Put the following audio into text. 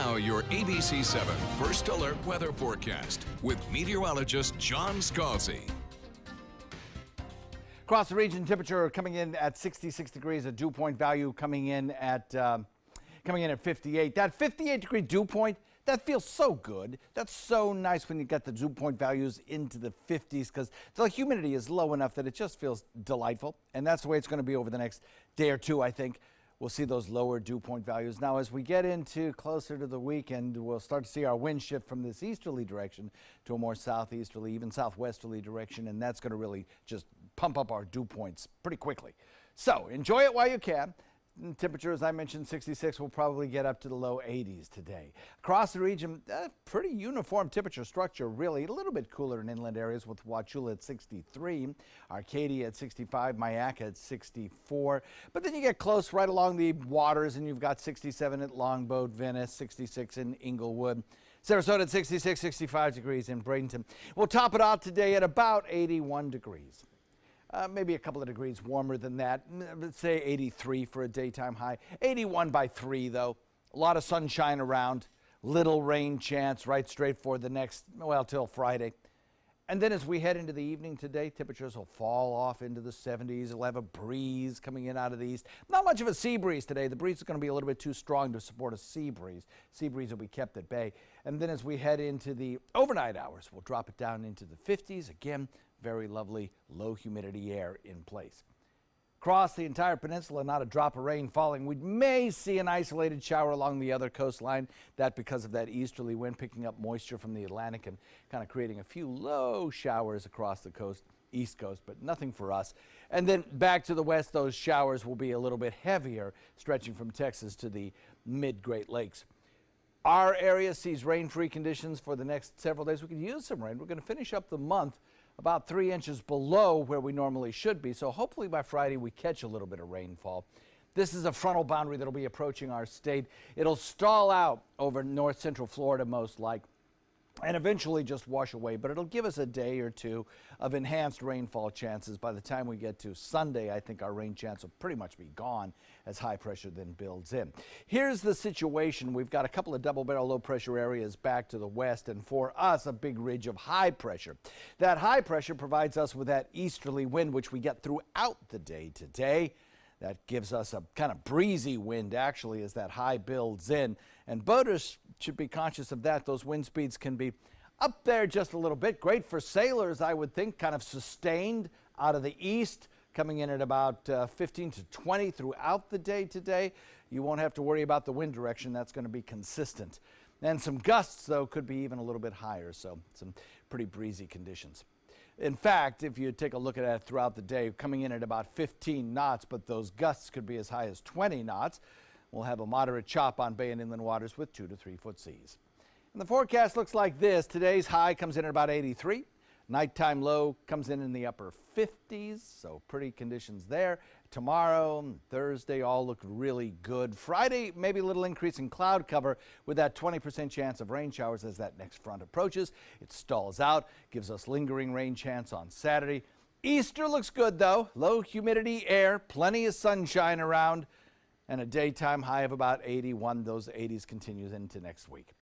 Now, your ABC 7 First Alert Weather Forecast with meteorologist John Scalzi. Across the region, temperature coming in at 66 degrees, a dew point value coming in at 58. That 58-degree dew point, that feels so good. That's so nice when you get the dew point values into the 50s because the humidity is low enough that it just feels delightful. And that's the way it's going to be over the next day or two, I think. We'll see those lower dew point values. Now, as we get into closer to the weekend, we'll start to see our wind shift from this easterly direction to a more southeasterly, even southwesterly direction, and that's going to really just pump up our dew points pretty quickly. So enjoy it while you can. Temperature, as I mentioned, 66, will probably get up to the low 80s today. Across the region, pretty uniform temperature structure, really. A little bit cooler in inland areas with Wauchula at 63, Arcadia at 65, Myakka at 64. But then you get close right along the waters, and you've got 67 at Longboat, Venice, 66 in Inglewood. Sarasota at 66, 65 degrees in Bradenton. We'll top it out today at about 81 degrees. Maybe a couple of degrees warmer than that. Let's say 83 for a daytime high. 81 by 3, though. A lot of sunshine around. Little rain chance right straight for the next, well, till Friday. And then as we head into the evening today, temperatures will fall off into the 70s. We'll have a breeze coming in out of the east. Not much of a sea breeze today. The breeze is going to be a little bit too strong to support a sea breeze. Sea breeze will be kept at bay. And then as we head into the overnight hours, we'll drop it down into the 50s. Again, very lovely low humidity air in place. Across the entire peninsula, not a drop of rain falling. We may see an isolated shower along the other coastline, that because of that easterly wind picking up moisture from the Atlantic and kind of creating a few low showers across the coast, east coast, but nothing for us. And then back to the west, those showers will be a little bit heavier, stretching from Texas to the mid-Great Lakes. Our area sees rain-free conditions for the next several days. We could use some rain. We're going to finish up the month about 3 inches below where we normally should be. So hopefully by Friday we catch a little bit of rainfall. This is a frontal boundary that will be approaching our state. It'll stall out over north central Florida most likely and eventually just wash away, but it'll give us a day or two of enhanced rainfall chances. By the time we get to Sunday, I think our rain chance will pretty much be gone as high pressure then builds in. Here's the situation. We've got a couple of double barrel low pressure areas back to the west, and for us, a big ridge of high pressure. That high pressure provides us with that easterly wind, which we get throughout the day today. That gives us a kind of breezy wind, actually, as that high builds in. And boaters should be conscious of that. Those wind speeds can be up there just a little bit. Great for sailors, I would think, kind of sustained out of the east, coming in at about 15 to 20 throughout the day today. You won't have to worry about the wind direction. That's going to be consistent. And some gusts, though, could be even a little bit higher, so some pretty breezy conditions. In fact, if you take a look at it throughout the day, coming in at about 15 knots, but those gusts could be as high as 20 knots. We'll have a moderate chop on bay and inland waters with 2 to 3 foot seas. And the forecast looks like this. Today's high comes in at about 83. Nighttime low comes in the upper 50s, so pretty conditions there. Tomorrow and Thursday all look really good. Friday, maybe a little increase in cloud cover with that 20% chance of rain showers as that next front approaches. It stalls out, gives us lingering rain chance on Saturday. Easter looks good, though. Low humidity air, plenty of sunshine around, and a daytime high of about 81. Those 80s continues into next week.